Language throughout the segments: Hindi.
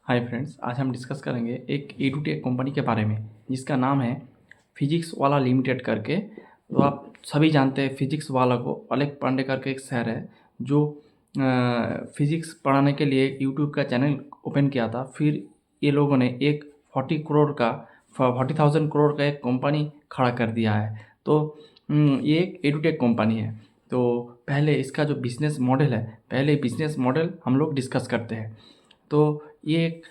हाय फ्रेंड्स, आज हम डिस्कस करेंगे एक एडुटेक कंपनी के बारे में जिसका नाम है फिजिक्स वाला लिमिटेड करके। तो आप सभी जानते हैं फिजिक्स वाला को। अलग पांडे करके एक सर है जो फिजिक्स पढ़ाने के लिए यूट्यूब का चैनल ओपन किया था। फिर ये लोगों ने एक 40,000 करोड़ का एक कंपनी खड़ा कर दिया है। तो ये एक एडुटेक कंपनी है। तो पहले इसका जो बिजनेस मॉडल है, पहले बिजनेस मॉडल हम लोग डिस्कस करते हैं। तो ये एक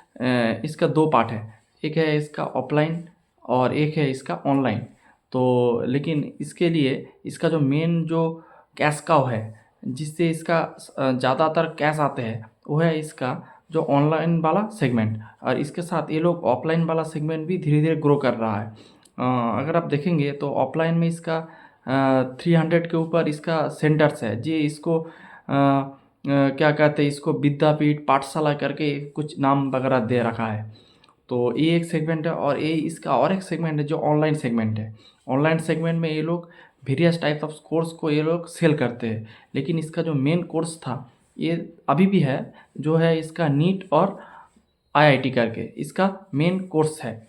इसका दो पार्ट है, एक है इसका ऑफलाइन और एक है इसका ऑनलाइन। तो लेकिन इसके लिए इसका जो मेन जो कैश काउ है, जिससे इसका ज़्यादातर कैश आते हैं, वो है इसका जो ऑनलाइन वाला सेगमेंट। और इसके साथ ये लोग ऑफलाइन वाला सेगमेंट भी धीरे धीरे ग्रो कर रहा है। अगर आप देखेंगे तो ऑफलाइन में इसका 300 के ऊपर इसका सेंटर्स है जी। इसको क्या कहते हैं, इसको विद्यापीठ पाठशाला करके कुछ नाम वगैरह दे रखा है। तो ये एक सेगमेंट है और ये इसका और एक सेगमेंट है जो ऑनलाइन सेगमेंट है। ऑनलाइन सेगमेंट में ये लोग वेरियस टाइप ऑफ कोर्स को ये लोग सेल करते हैं। लेकिन इसका जो मेन कोर्स था, ये अभी भी है, जो है इसका नीट और आईआईटी करके इसका मेन कोर्स है।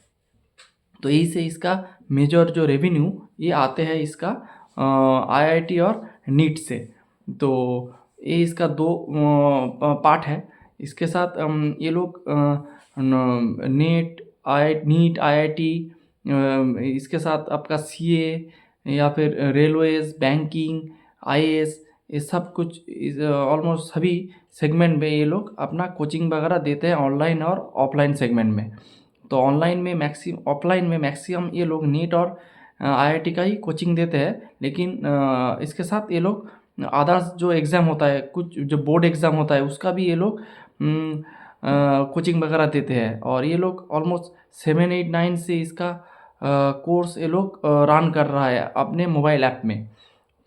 तो यही से इसका मेजर जो रेवेन्यू ये आते हैं इसका आईआईटी और नीट से। तो ये इसका दो पार्ट है। इसके साथ ये लोग नीट आईआईटी, इसके साथ आपका सीए या फिर रेलवेज, बैंकिंग, आईएएस, ये सब कुछ ऑलमोस्ट सभी सेगमेंट में ये लोग अपना कोचिंग वगैरह देते हैं, ऑनलाइन और ऑफलाइन सेगमेंट में। तो ऑफलाइन में मैक्सिमम ये लोग नीट और आईआईटी का ही कोचिंग देते हैं। लेकिन इसके साथ ये लोग अदर्स जो एग्ज़ाम होता है, कुछ जो बोर्ड एग्ज़ाम होता है, उसका भी ये लोग कोचिंग वगैरह देते हैं। और ये लोग ऑलमोस्ट 7, 8, 9 से इसका कोर्स ये लोग रन कर रहा है अपने मोबाइल ऐप में।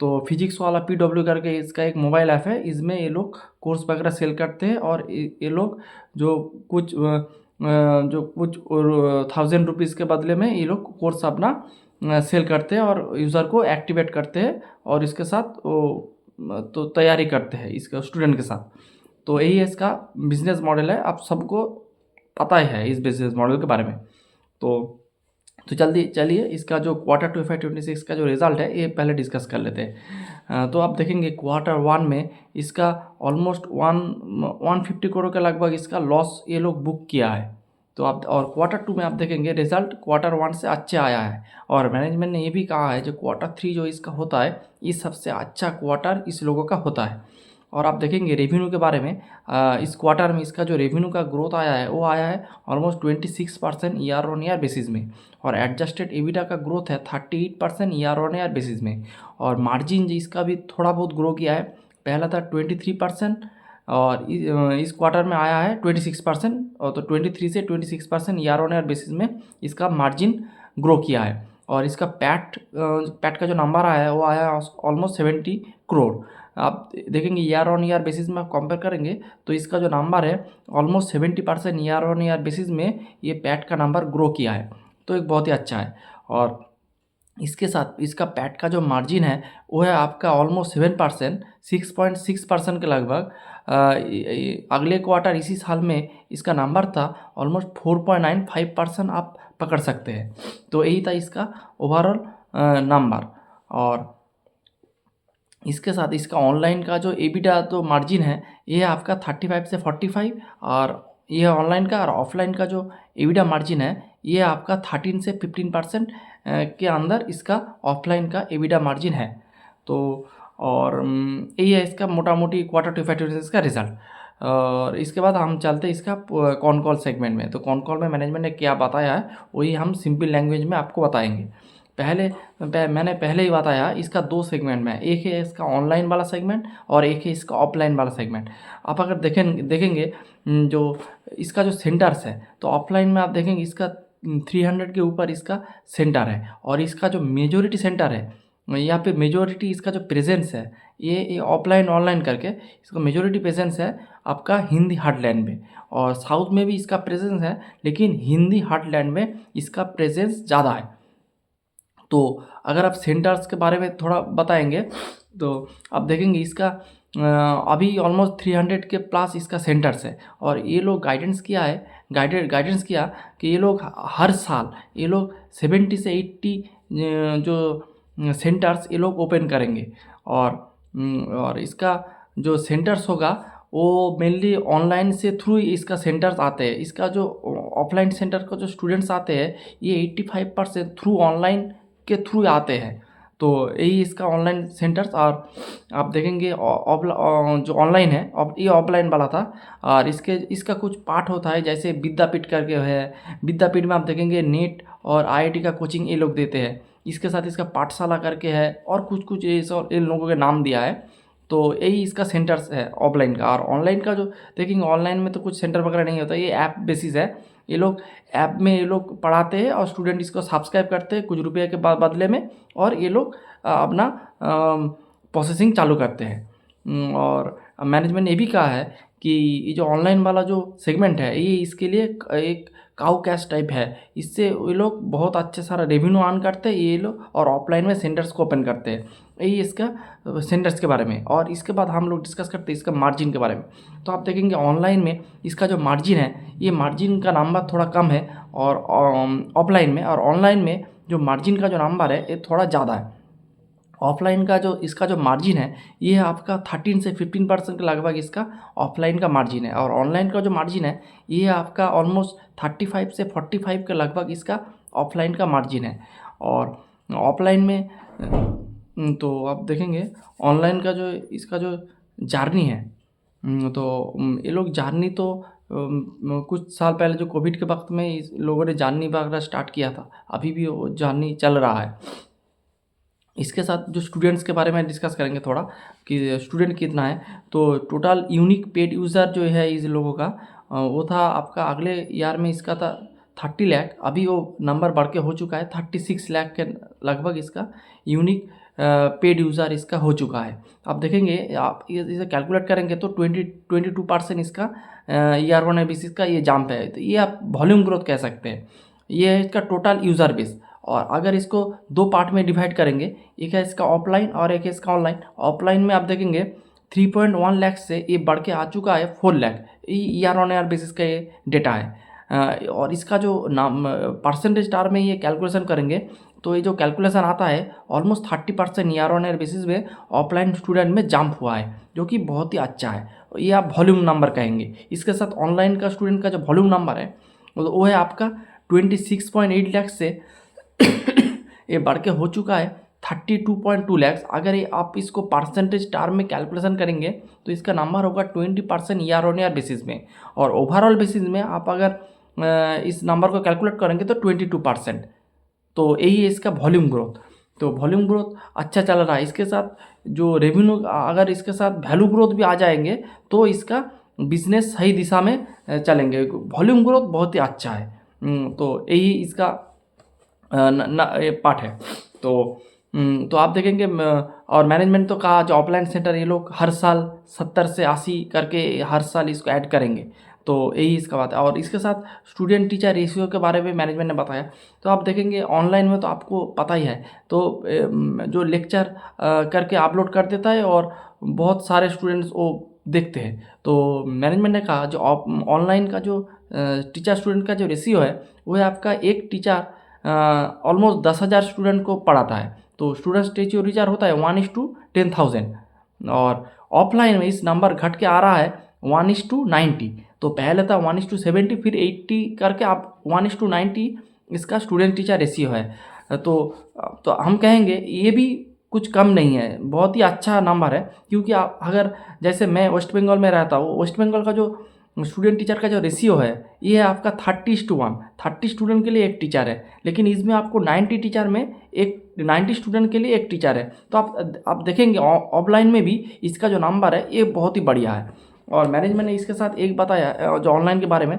तो फिजिक्स वाला PW करके इसका एक मोबाइल ऐप है, इसमें ये लोग कोर्स वगैरह सेल करते हैं। और ये लोग जो कुछ 1,000 रुपीज़ के बदले में ये लोग कोर्स अपना सेल करते हैं और यूज़र को एक्टिवेट करते हैं और इसके साथ वो तो तैयारी करते हैं इसका स्टूडेंट के साथ। तो यही है इसका बिजनेस मॉडल है। आप सबको पता ही है इस बिजनेस मॉडल के बारे में। तो जल्दी चलिए इसका जो Q2 FY26 का जो रिज़ल्ट है ये पहले डिस्कस कर लेते हैं। तो आप देखेंगे Q1 में इसका ऑलमोस्ट 150 करोड़ के लगभग इसका लॉस ये लोग बुक किया है। तो आप और Q2 में आप देखेंगे रिज़ल्ट Q1 से अच्छे आया है। और मैनेजमेंट ने ये भी कहा है जो Q3 जो इसका होता है, ये सबसे अच्छा क्वार्टर इस लोगों का होता है। और आप देखेंगे रेवेन्यू के बारे में, इस क्वार्टर में इसका जो रेवेन्यू का ग्रोथ आया है वो आया है almost 26% year on year basis में। और एडजस्टेड EBITDA का ग्रोथ है 38% ईयर ऑन ईयर बेसिस में। और मार्जिन इसका भी थोड़ा बहुत ग्रो किया है। पहला था 23% और इस क्वार्टर में आया है 26%। और तो 23 से 26% ईयर ऑन ईयर बेसिस में इसका मार्जिन ग्रो किया है। और इसका पैट का जो नंबर आया है वो आया है ऑलमोस्ट 70 करोड़। आप देखेंगे ईयर ऑन ईयर बेसिस में कंपेयर करेंगे तो इसका जो नंबर है almost 70% year on year basis में ये पैट का नंबर ग्रो किया है। तो एक बहुत ही अच्छा है। और इसके साथ इसका पैट का जो मार्जिन है वो है आपका ऑलमोस्ट 7%, 6.6% के लगभग। अगले क्वार्टर इसी साल में इसका नंबर था ऑलमोस्ट 4.95%, आप पकड़ सकते हैं। तो यही था इसका ओवरऑल नंबर। और इसके साथ इसका ऑनलाइन का जो EBITDA तो मार्जिन है ये आपका 35 से 45। और ये ऑनलाइन का। और ऑफलाइन का जो EBITDA मार्जिन है ये आपका 13 से 15% के अंदर इसका ऑफलाइन का EBITDA मार्जिन है। तो और यही है इसका मोटा मोटी Q2 FY26 का रिजल्ट। और इसके बाद हम चलते हैं इसका कॉन कॉल सेगमेंट में। तो कॉन कॉल में मैनेजमेंट ने क्या बताया है वही हम सिंपल लैंग्वेज में आपको बताएंगे। मैंने पहले ही बताया इसका दो सेगमेंट में, एक है इसका ऑनलाइन वाला सेगमेंट और एक है इसका ऑफलाइन वाला सेगमेंट। आप अगर देखेंगे जो इसका जो सेंटर्स है, तो ऑफलाइन में आप देखेंगे इसका 300 के ऊपर इसका सेंटर है। और इसका जो मेजोरिटी सेंटर है यहाँ पे मेजोरिटी इसका जो प्रेजेंस है ये ऑफलाइन ऑनलाइन करके इसका मेजोरिटी प्रेजेंस है आपका हिंदी हार्टलैंड में। और साउथ में भी इसका प्रेजेंस है, लेकिन हिंदी हार्टलैंड में इसका प्रेजेंस ज़्यादा है। तो अगर आप सेंटर्स के बारे में थोड़ा बताएंगे तो आप देखेंगे इसका अभी ऑलमोस्ट 300 के प्लस इसका सेंटर्स है। और ये लोग गाइडेंस किया कि ये लोग हर साल ये लोग 70 से 80 जो सेंटर्स ये लोग ओपन करेंगे। और इसका जो सेंटर्स होगा वो मेनली ऑनलाइन से थ्रू इसका सेंटर्स आते हैं। इसका जो ऑफलाइन सेंटर का जो स्टूडेंट्स आते हैं ये 85% थ्रू ऑनलाइन के थ्रू आते हैं। तो यही इसका ऑनलाइन सेंटर्स। और आप देखेंगे जो ऑनलाइन है ये ऑफलाइन वाला था। और इसका कुछ पार्ट होता है जैसे विद्यापीठ करके है। विद्यापीठ में आप देखेंगे नेट और आईआईटी का कोचिंग ये लोग देते हैं। इसके साथ इसका पाठशाला करके है और कुछ ये सब इन लोगों के नाम दिया है। तो यही इसका सेंटर्स है ऑफलाइन का। और ऑनलाइन का जो देखेंगे ऑनलाइन में तो कुछ सेंटर वगैरह नहीं होता, ये ऐप बेसिस है। ये लोग ऐप में ये लोग पढ़ाते हैं और स्टूडेंट इसको सब्सक्राइब करते हैं कुछ रुपये के बदले में। और ये लोग अपना प्रोसेसिंग चालू करते हैं। और मैनेजमेंट ने ये भी कहा है कि ये जो ऑनलाइन वाला जो सेगमेंट है ये इसके लिए एक काउ कैश टाइप है। इससे ये लोग बहुत अच्छे सारा रेवेन्यू अर्न करते हैं ये लोग। और ऑफलाइन में सेंटर्स को ओपन करते हैं। यही इसका सेंटर्स के बारे में। और इसके बाद हम लोग डिस्कस करते हैं इसका मार्जिन के बारे में। तो आप देखेंगे ऑनलाइन में इसका जो मार्जिन है ये मार्जिन का नंबर थोड़ा कम है और ऑफलाइन में। और ऑनलाइन में जो मार्जिन का जो नंबर है ये थोड़ा ज़्यादा है। ऑफलाइन का जो इसका जो मार्जिन है ये आपका 13 से 15% के लगभग इसका ऑफलाइन का मार्जिन है। और ऑनलाइन का जो मार्जिन है ये आपका ऑलमोस्ट 35 से 45 के लगभग इसका ऑफलाइन का मार्जिन है। और ऑफलाइन में तो आप देखेंगे ऑनलाइन का जो इसका जो जर्नी है तो ये लोग जर्नी तो कुछ साल पहले जो कोविड के वक्त में इस लोगों ने जर्नी वगैरह स्टार्ट किया था, अभी भी वो जर्नी चल रहा है। इसके साथ जो स्टूडेंट्स के बारे में डिस्कस करेंगे थोड़ा कि स्टूडेंट कितना है। तो टोटल यूनिक पेड यूज़र जो है इस लोगों का वो था आपका अगले ईयर में इसका था 30 लाख। अभी वो नंबर बढ़ के हो चुका है 36 लाख के लगभग इसका यूनिक पेड यूज़र इसका हो चुका है। आप देखेंगे आप इसे कैलकुलेट करेंगे तो 22% इसका ईयर वन बेसिस का ये जंप है। तो ये आप वॉल्यूम ग्रोथ कह सकते हैं। ये है इसका टोटल यूज़र बेस। और अगर इसको दो पार्ट में डिवाइड करेंगे, एक है इसका ऑफलाइन और एक है इसका ऑनलाइन। ऑफलाइन में आप देखेंगे 3.1 लाख से ये बढ़ के आ चुका है 4 lakh. Year on year basis का ये डेटा है। और इसका जो नाम परसेंटेज टार में ये कैलकुलेशन करेंगे तो ये जो कैलकुलेशन आता है almost 30% year on year basis में ऑफलाइन स्टूडेंट में जंप हुआ है, जो कि बहुत ही अच्छा है। ये आप वॉल्यूम नंबर कहेंगे। इसके साथ ऑनलाइन का स्टूडेंट का जो वॉल्यूम नंबर है वो है आपका 26.8 लाख से ये बढ़ के हो चुका है 32.2 लाख। अगर ये आप इसको परसेंटेज टर्म में कैलकुलेशन करेंगे तो इसका नंबर होगा 20% ईयर ऑन ईयर बेसिस में। और ओवरऑल बेसिस में आप अगर इस नंबर को कैलकुलेट करेंगे तो 22%। तो यही है इसका वॉल्यूम ग्रोथ। तो वॉल्यूम ग्रोथ अच्छा चल रहा है। इसके साथ जो रेवेन्यू अगर इसके साथ वैल्यू ग्रोथ भी आ जाएंगे तो इसका बिजनेस सही दिशा में चलेंगे। वॉल्यूम ग्रोथ बहुत ही अच्छा है। तो यही इसका पार्ट है। तो आप देखेंगे और मैनेजमेंट तो कहा जो ऑफलाइन सेंटर ये लोग हर साल 70 से 80 करके हर साल इसको ऐड करेंगे। तो यही इसका बात है। और इसके साथ स्टूडेंट टीचर रेशियो के बारे में मैनेजमेंट ने बताया। तो आप देखेंगे ऑनलाइन में तो आपको पता ही है तो जो लेक्चर करके अपलोड कर देता है और बहुत सारे स्टूडेंट्स वो देखते हैं। तो मैनेजमेंट ने कहा जो ऑनलाइन का जो टीचर स्टूडेंट का जो रेशियो है वो है आपका एक टीचर ऑलमोस्ट 10,000 स्टूडेंट को पढ़ाता है। तो स्टूडेंट रेशियो टीचर होता है 1:10,000। और ऑफलाइन में इस नंबर घट के आ रहा है 1:90। तो पहले था 1:70 फिर 80 करके आप 1:90 इसका स्टूडेंट टीचर रेशियो है। तो हम कहेंगे ये भी कुछ कम नहीं है, बहुत ही अच्छा नंबर है। क्योंकि आप अगर जैसे मैं वेस्ट बंगाल में रहता हूँ, वेस्ट बंगाल का जो स्टूडेंट टीचर का जो रेशियो है ये है आपका 30:1। 30 स्टूडेंट के लिए एक टीचर है। लेकिन इसमें आपको 90 टीचर में एक 90 स्टूडेंट के लिए एक टीचर है। तो आप देखेंगे ऑफलाइन में भी इसका जो नंबर है ये बहुत ही बढ़िया है। और मैनेजमेंट ने इसके साथ एक बताया जो ऑनलाइन के बारे में।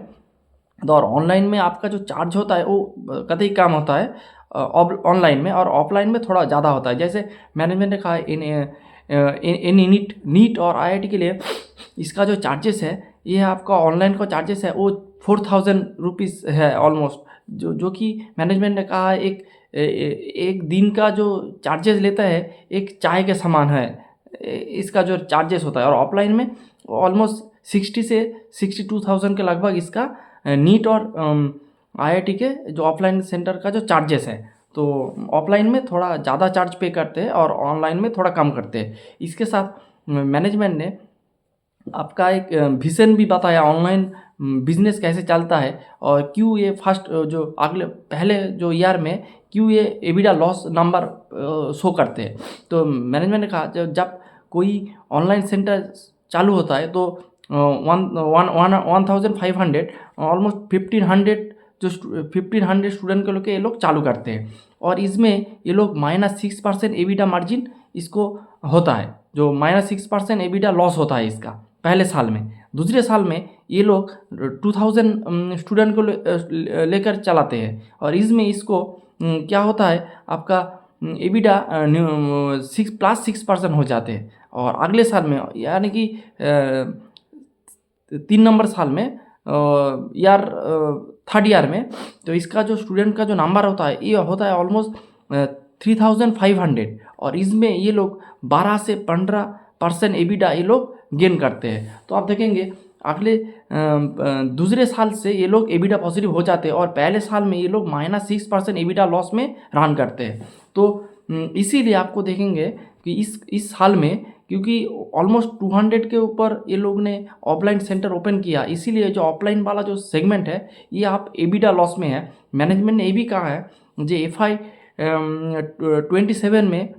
तो और ऑनलाइन में आपका जो चार्ज होता है वो कतई कम होता है ऑनलाइन में, और ऑफलाइन में थोड़ा ज़्यादा होता है। जैसे मैनेजमेंट ने कहा इन नीट और आईआईटी के लिए इसका जो चार्जेस है ये आपका ऑनलाइन का चार्जेस है वो 4,000 रुपीज़ है ऑलमोस्ट। जो कि मैनेजमेंट ने कहा एक दिन का जो चार्जेस लेता है एक चाय के समान है इसका जो चार्जेस होता है, और ऑफलाइन में ऑलमोस्ट 60 से 62,000 के लगभग इसका नीट और IIT के जो ऑफलाइन सेंटर का जो चार्जेस है, तो ऑफलाइन में थोड़ा ज़्यादा चार्ज पे करते हैं और ऑनलाइन में थोड़ा कम करते हैं। इसके साथ मैनेजमेंट ने आपका एक विज़न भी बताया ऑनलाइन बिजनेस कैसे चलता है, और क्यों ये फर्स्ट जो अगले पहले जो ईयर में क्यों ये एबिडा लॉस नंबर शो करते हैं। तो मैनेजमेंट ने कहा जब कोई ऑनलाइन सेंटर चालू होता है तो 1,500 ऑलमोस्ट 1,500 जो 1,500 स्टूडेंट के लोग ये लोग चालू करते हैं, और इसमें ये लोग -6% एबिडा मार्जिन इसको होता है, जो -6% एबिडा लॉस होता है इसका पहले साल में। दूसरे साल में ये लोग 2,000 स्टूडेंट को लेकर चलाते हैं, और इसमें इसको क्या होता है आपका एबिडा 6% हो जाते हैं। और अगले साल में यानी कि 3 नंबर साल में यार थर्ड ईयर में, तो इसका जो स्टूडेंट का जो नंबर होता है ये होता है ऑलमोस्ट 3,500, और इसमें ये लोग 12 से 15% एबिडा ये लोग गेन करते हैं। तो आप देखेंगे अगले दूसरे साल से ये लोग एबिडा पॉजिटिव हो जाते हैं, और पहले साल में ये लोग -6% एबिडा लॉस में रन करते हैं। तो इसीलिए आपको देखेंगे कि इस साल में क्योंकि ऑलमोस्ट 200 के ऊपर ये लोग ने ऑफलाइन सेंटर ओपन किया, इसीलिए जो ऑफलाइन वाला जो सेगमेंट है ये आप एबिडा लॉस में है। मैनेजमेंट ने ये भी कहा है जो FY 27 में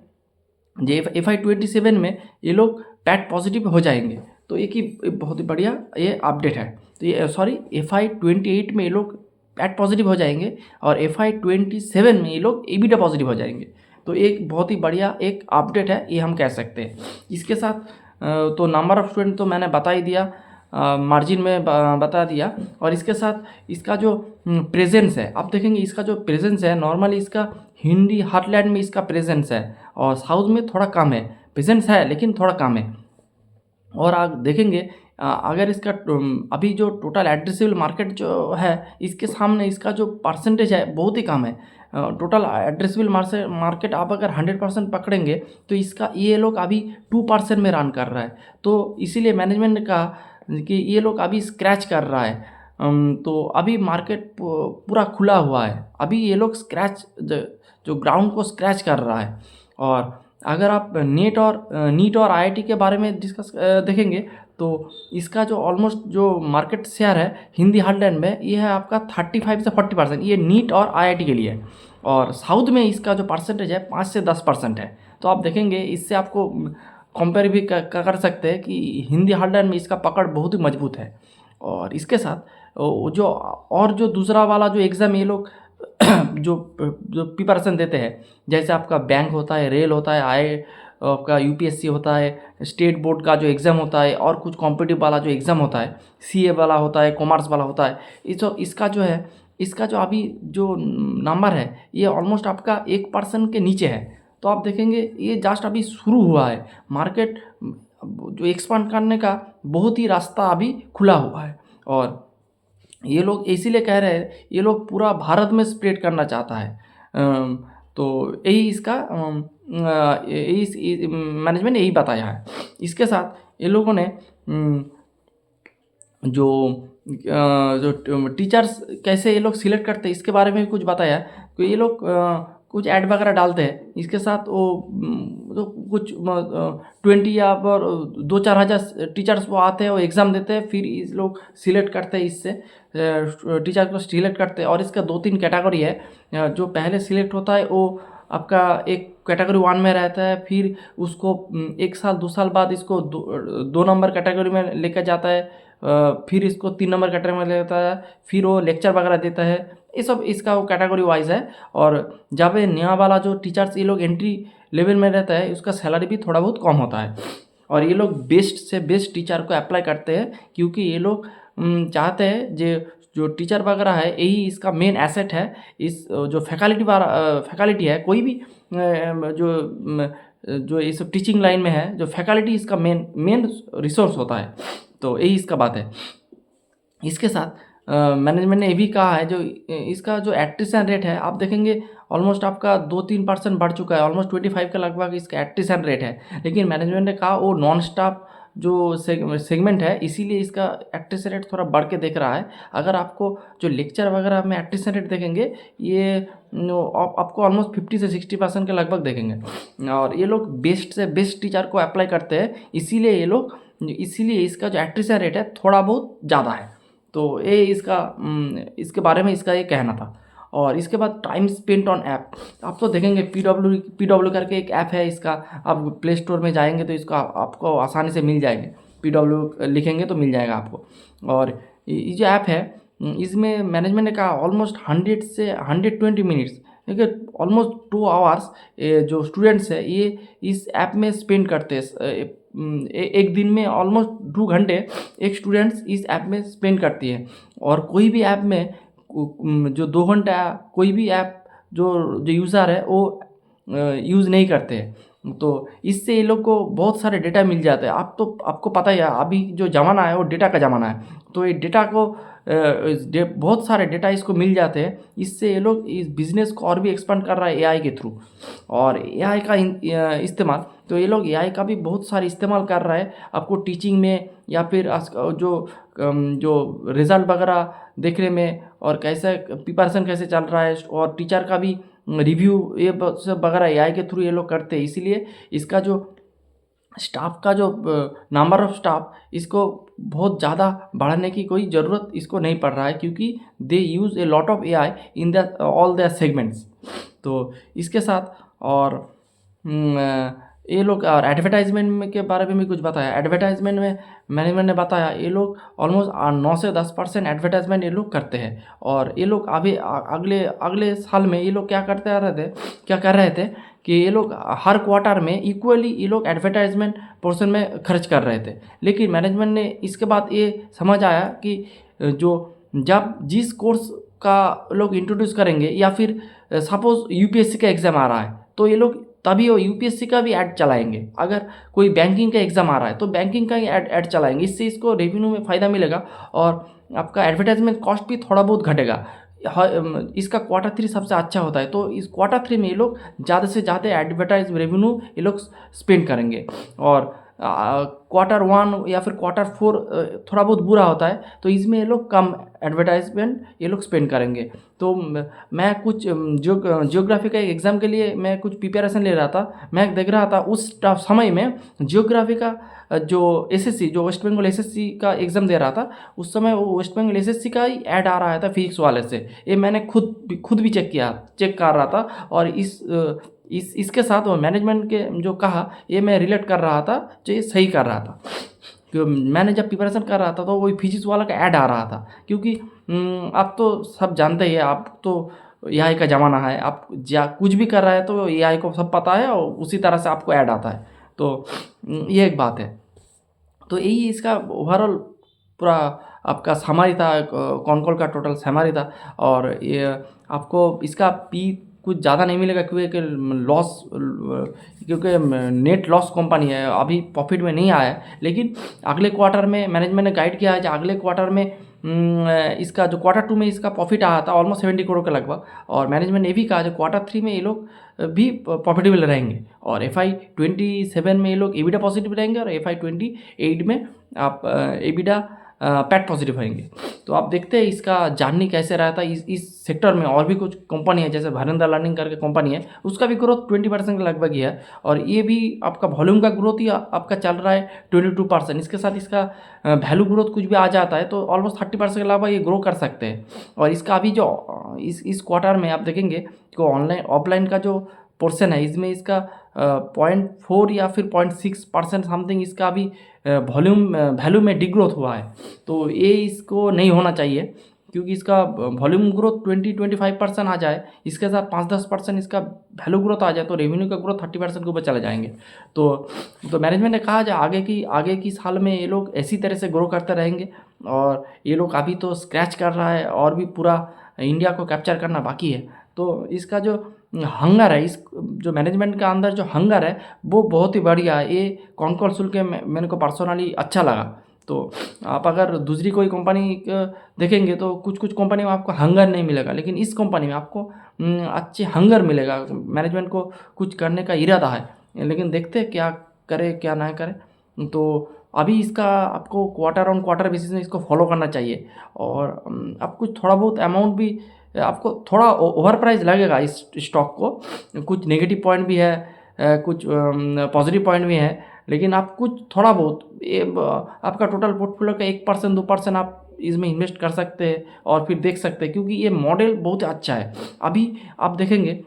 FY 27 में ये लोग पैट पॉजिटिव हो जाएंगे। तो एक ही बहुत ही बढ़िया ये अपडेट है। तो ये FY 28 में ये लोग पैट पॉजिटिव हो जाएंगे, और FY 27 में ये लोग एबिडा पॉजिटिव हो जाएंगे। तो एक बहुत ही बढ़िया एक अपडेट है ये हम कह सकते हैं। इसके साथ तो नंबर ऑफ़ स्टूडेंट तो मैंने बता ही दिया, मार्जिन में बता दिया, और इसके साथ इसका जो प्रेजेंस है आप देखेंगे, इसका जो प्रेजेंस है नॉर्मली इसका हिंदी हार्टलैंड में इसका प्रेजेंस है, और साउथ में थोड़ा कम है, प्रेजेंस है लेकिन थोड़ा कम है। और आप देखेंगे अगर इसका अभी जो टोटल एड्रेसेबल मार्केट जो है इसके सामने इसका जो परसेंटेज है बहुत ही कम है। टोटल एड्रेसेबल मार्केट आप अगर 100% पकड़ेंगे तो इसका ये लोग अभी 2% में रन कर रहा है। तो इसीलिए मैनेजमेंट ने कहा कि ये लोग अभी स्क्रैच कर रहा है। तो अभी मार्केट पूरा खुला हुआ है, अभी ये लोग स्क्रैच जो ग्राउंड को स्क्रैच कर रहा है। और अगर आप नीट और IIT के बारे में डिस्कस देखेंगे तो इसका जो ऑलमोस्ट जो मार्केट शेयर है हिंदी हार्टलैंड में ये है आपका 35 से 40%, ये नीट और IIT के लिए है। और साउथ में इसका जो परसेंटेज है 5 से 10% है। तो आप देखेंगे इससे आपको कंपेयर भी कर सकते हैं कि हिंदी हार्टलैंड में इसका पकड़ बहुत ही मजबूत है। और इसके साथ जो दूसरा वाला जो एग्ज़ाम ये लोग जो प्रिपरेशन देते हैं, जैसे आपका बैंक होता है, रेल होता है, आपका UPSC होता है, स्टेट बोर्ड का जो एग्ज़ाम होता है, और कुछ कॉम्पिटिटिव वाला जो एग्ज़ाम होता है, CA वाला होता है, कॉमर्स वाला होता है, इसका जो अभी जो नंबर है ये ऑलमोस्ट आपका 1% के नीचे है। तो आप देखेंगे ये जस्ट अभी शुरू हुआ है, मार्केट जो एक्सपांड करने का बहुत ही रास्ता अभी खुला हुआ है। और ये लोग इसीलिए कह रहे हैं ये लोग पूरा भारत में स्प्रेड करना चाहता है। तो यही इसका मैनेजमेंट ने यही बताया है। इसके साथ ये लोगों ने जो टीचर्स कैसे ये लोग सिलेक्ट करते हैं इसके बारे में कुछ बताया। तो ये लोग कुछ ऐड वगैरह डालते हैं, इसके साथ वो तो कुछ 20 या 2-4 हज़ार टीचर्स वो आते हैं, वो एग्ज़ाम देते हैं, फिर इस लोग सिलेक्ट करते हैं, इससे टीचर को सिलेक्ट करते हैं। और इसका 2-3 कैटेगरी है। जो पहले सिलेक्ट होता है वो आपका एक कैटेगरी 1 में रहता है, फिर उसको 1 साल 2 साल बाद इसको 2 नंबर कैटेगरी में लेकर जाता है, फिर इसको 3 नंबर कैटेगरी में लेता है, फिर वो लेक्चर वगैरह देता है। ये सब इसका वो कैटेगरी वाइज है। और जब ये नया वाला जो टीचर्स ये लोग एंट्री लेवल में रहता है उसका सैलरी भी थोड़ा बहुत कम होता है। और ये लोग बेस्ट से बेस्ट टीचर को अप्लाई करते हैं, क्योंकि ये लोग चाहते हैं जो टीचर वगैरह है यही इसका मेन एसेट है। इस जो फैकल्टी है, कोई भी जो इस टीचिंग लाइन में है, जो फैकल्टी इसका मेन रिसोर्स होता है। तो यही इसका बात है। इसके साथ मैनेजमेंट ने ये भी कहा है जो इसका जो एट्रिशन रेट है आप देखेंगे ऑलमोस्ट आपका 2-3% बढ़ चुका है, ऑलमोस्ट 25 के लगभग इसका एट्रिशन रेट है। लेकिन मैनेजमेंट ने कहा वो नॉन स्टॉप जो सेगमेंट है इसीलिए इसका एट्रिशन रेट थोड़ा बढ़ के देख रहा है। अगर आपको जो लेक्चर वगैरह में एट्रिशन रेट देखेंगे ये आपको ऑलमोस्ट 50 से 60% के लगभग देखेंगे। और ये लोग बेस्ट से बेस्ट टीचर को अप्लाई करते हैं, इसीलिए इसका जो एट्रिशन रेट है थोड़ा बहुत ज़्यादा है। तो ये इसके बारे में इसका ये कहना था। और इसके बाद टाइम स्पेंट ऑन ऐप, आप तो देखेंगे पी डब्ल्यू करके एक ऐप है इसका, आप प्ले स्टोर में जाएंगे तो इसको आपको आसानी से मिल जाएंगे, पी डब्ल्यू लिखेंगे तो मिल जाएगा आपको। और ये जो ऐप है इसमें मैनेजमेंट ने कहा ऑलमोस्ट 100 से 120 मिनट्स, देखिए ऑलमोस्ट 2 आवर्स जो स्टूडेंट्स है ये इस ऐप में स्पेंड करते हैं। एक दिन में ऑलमोस्ट 2 घंटे एक स्टूडेंट्स इस ऐप में स्पेंड करती है। और कोई भी ऐप में जो 2 घंटा कोई भी ऐप जो यूज़र है वो यूज़ नहीं करते हैं, तो इससे ये लोग को बहुत सारे डेटा मिल जाते हैं। आपको पता ही है अभी जो ज़माना है वो डेटा का ज़माना है, तो ये डेटा को बहुत सारे डेटा इसको मिल जाते हैं। इससे ये लोग इस बिज़नेस को और भी एक्सपांड कर रहा है एआई के थ्रू। और एआई का इस्तेमाल, तो ये लोग एआई का भी बहुत सारे इस्तेमाल कर रहा है आपको टीचिंग में या फिर जो रिज़ल्ट वगैरह देखने में, और कैसे प्रिपरेशन कैसे चल रहा है, और टीचर का भी रिव्यू ये सब वगैरह एआई के थ्रू ये लोग करते हैं। इसीलिए इसका जो स्टाफ का जो नंबर ऑफ़ स्टाफ इसको बहुत ज़्यादा बढ़ाने की कोई ज़रूरत इसको नहीं पड़ रहा है, क्योंकि they use a lot of AI in the all the segments. तो इसके साथ और ये लोग और एडवर्टाइजमेंट में के बारे में भी कुछ बताया। एडवर्टाइजमेंट में मैनेजमेंट ने बताया ये लोग ऑलमोस्ट 9 से 10% एडवर्टाइजमेंट ये लोग करते हैं। और ये लोग अभी अगले अगले साल में ये लोग क्या कर रहे थे कि ये लोग हर क्वार्टर में इक्वली ये लोग एडवर्टाइजमेंट पोर्शन में खर्च कर रहे थे। लेकिन मैनेजमेंट ने इसके बाद ये समझ आया कि जब जिस कोर्स का लोग इंट्रोड्यूस करेंगे, या फिर सपोज यूपीएससी का एग्ज़ाम आ रहा है तो ये लोग तभी वो यूपीएससी का भी ऐड चलाएंगे। अगर कोई बैंकिंग का एग्ज़ाम आ रहा है तो बैंकिंग का ही ऐड चलाएंगे। इससे इसको रेवेन्यू में फ़ायदा मिलेगा और आपका एडवर्टाइजमेंट कॉस्ट भी थोड़ा बहुत घटेगा। इसका Q3 सबसे अच्छा होता है, तो इस Q3 में ये लोग ज़्यादा से ज़्यादा एडवर्टाइज रेवेन्यू ये लोग स्पेंड करेंगे। और Q1 या फिर Q4 थोड़ा बहुत बुरा होता है, तो इसमें ये लोग कम एडवर्टाइजमेंट ये लोग स्पेंड करेंगे। तो मैं कुछ जियोग्राफी का एग्ज़ाम के लिए मैं कुछ प्रिपरेशन ले रहा था, मैं देख रहा था उस समय में जियोग्राफी का जो एसएससी, जो वेस्ट बंगाल एसएससी का एग्ज़ाम दे रहा था, उस समय वो वेस्ट बंगाल एसएससी का ही ऐड आ रहा था फिजिक्स वाले से। ये मैंने खुद भी चेक कर रहा था। और इसके साथ वो मैनेजमेंट के जो कहा ये मैं रिलेट कर रहा था, जो ये सही कर रहा था। मैंने जब प्रिपरेशन कर रहा था तो वही फिजिक्स वाला का ऐड आ रहा था, क्योंकि आप तो सब जानते ही हैं, आप तो एआई का ज़माना है, आप कुछ भी कर रहा है तो एआई को सब पता है और उसी तरह से आपको ऐड आता है। तो ये एक बात है। तो यही इसका ओवरऑल पूरा आपका समरी था, कॉनकॉल का टोटल समरी था। और ये आपको इसका पी कुछ ज़्यादा नहीं मिलेगा, क्योंकि नेट लॉस कंपनी है, अभी प्रॉफिट में नहीं आया है। लेकिन अगले क्वार्टर में मैनेजमेंट ने गाइड किया है कि अगले क्वार्टर में इसका जो Q2 में इसका प्रॉफिट आया था ऑलमोस्ट 70 करोड़ के लगभग। और मैनेजमेंट ने भी कहा जो Q3 में ये लोग भी प्रॉफिटेबल रहेंगे, और FY27 में ये लोग EBITDA पॉजिटिव रहेंगे, और FY28 में आप EBITDA पैट पॉजिटिव होंगे। तो आप देखते हैं इसका जर्नी कैसे रहा था। इस सेक्टर में और भी कुछ कंपनी है, जैसे भरेंद्र लर्निंग करके कंपनी है, उसका भी ग्रोथ 20% के लगभग ही है। और ये भी आपका वॉल्यूम का ग्रोथ ही आपका चल रहा है 22%। इसके साथ इसका वैल्यू ग्रोथ कुछ भी आ जाता है तो ऑलमोस्ट 30% के लगभग ये ग्रो कर सकते हैं। और इसका अभी जो इस क्वार्टर में आप देखेंगे कि ऑनलाइन ऑफलाइन का जो पोर्शन है इसमें इसका 0.4 या फिर 0.6% समथिंग इसका अभी वैल्यू में डिग्रोथ हुआ है। तो ये इसको नहीं होना चाहिए, क्योंकि इसका वॉल्यूम ग्रोथ 20-25% आ जाए, इसके साथ 5-10% इसका वैल्यू ग्रोथ आ जाए तो रेवेन्यू का ग्रोथ 30% के ऊपर चले जाएंगे। तो मैनेजमेंट ने कहा जो आगे की साल में ये लोग ऐसी तरह से ग्रो करते रहेंगे। और ये लोग अभी तो स्क्रैच कर रहा है और भी पूरा इंडिया को कैप्चर करना बाकी है। तो इसका जो हंगर है, इस जो मैनेजमेंट का अंदर जो हंगर है वो बहुत ही बढ़िया है। ये कॉनकॉल सुन के मेरे को पर्सनली अच्छा लगा। तो आप अगर दूसरी कोई कंपनी देखेंगे तो कुछ कुछ कंपनी में आपको हंगर नहीं मिलेगा, लेकिन इस कंपनी में आपको अच्छे हंगर मिलेगा। मैनेजमेंट को कुछ करने का इरादा है, लेकिन देखते हैं क्या करे क्या ना करे। तो अभी इसका आपको क्वार्टर ऑन क्वार्टर बेसिस में इसको फॉलो करना चाहिए, और आप कुछ थोड़ा बहुत अमाउंट भी, आपको थोड़ा ओवर प्राइस लगेगा इस स्टॉक को, कुछ नेगेटिव पॉइंट भी है, कुछ पॉजिटिव पॉइंट भी है, लेकिन आप कुछ थोड़ा बहुत आपका टोटल पोर्टफोलियो का 1% 2% आप इसमें इन्वेस्ट कर सकते हैं और फिर देख सकते हैं, क्योंकि ये मॉडल बहुत अच्छा है। अभी आप देखेंगे,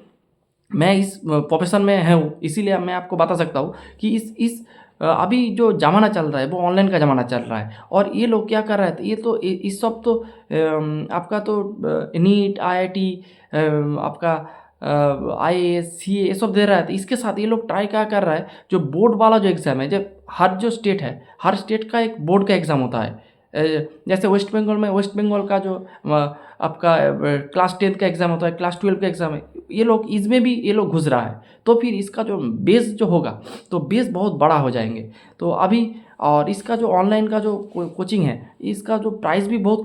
मैं इस प्रोफेशन में हूँ, इसीलिए मैं आपको बता सकता हूँ कि इस अभी जो ज़माना चल रहा है वो ऑनलाइन का ज़माना चल रहा है, और ये लोग क्या कर रहे थे, ये तो इस सब तो आपका तो नीट IIT आपका IAS CA ये सब दे रहा है। तो इसके साथ ये लोग ट्राई क्या कर रहा है, जो बोर्ड वाला जो एग्ज़ाम है, जब हर जो स्टेट है, हर स्टेट का एक बोर्ड का एग्ज़ाम होता है। जैसे वेस्ट बंगाल में वेस्ट बंगाल का जो आपका क्लास 10 का एग्ज़ाम होता है, क्लास 12 का एग्ज़ाम है, ये लोग इसमें भी ये लोग घुस रहा है। तो फिर इसका जो बेस जो होगा, तो बेस बहुत बड़ा हो जाएंगे। तो अभी और इसका जो ऑनलाइन का जो कोचिंग है, इसका जो प्राइस भी बहुत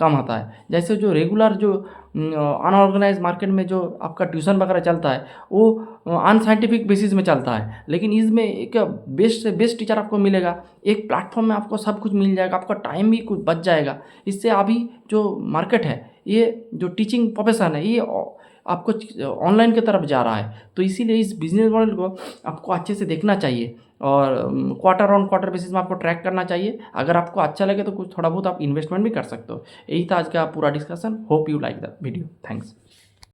कम आता है। जैसे जो रेगुलर जो अनऑर्गेनाइज मार्केट में जो आपका ट्यूशन वगैरह चलता है, वो अनसाइंटिफिक बेसिस में चलता है, लेकिन इसमें एक बेस्ट से बेस्ट टीचर आपको मिलेगा। एक प्लेटफॉर्म में आपको सब कुछ मिल जाएगा, आपका टाइम भी कुछ बच जाएगा। इससे अभी जो मार्केट है, ये जो टीचिंग प्रोफेशन है, ये आपको ऑनलाइन की तरफ जा रहा है। तो इसीलिए इस बिजनेस मॉडल को आपको अच्छे से देखना चाहिए, और क्वार्टर ऑन क्वार्टर बेसिस में आपको ट्रैक करना चाहिए। अगर आपको अच्छा लगे तो कुछ थोड़ा बहुत आप इन्वेस्टमेंट भी कर सकते हो। यही था आज का पूरा discussion. Hope you like the video. Thanks.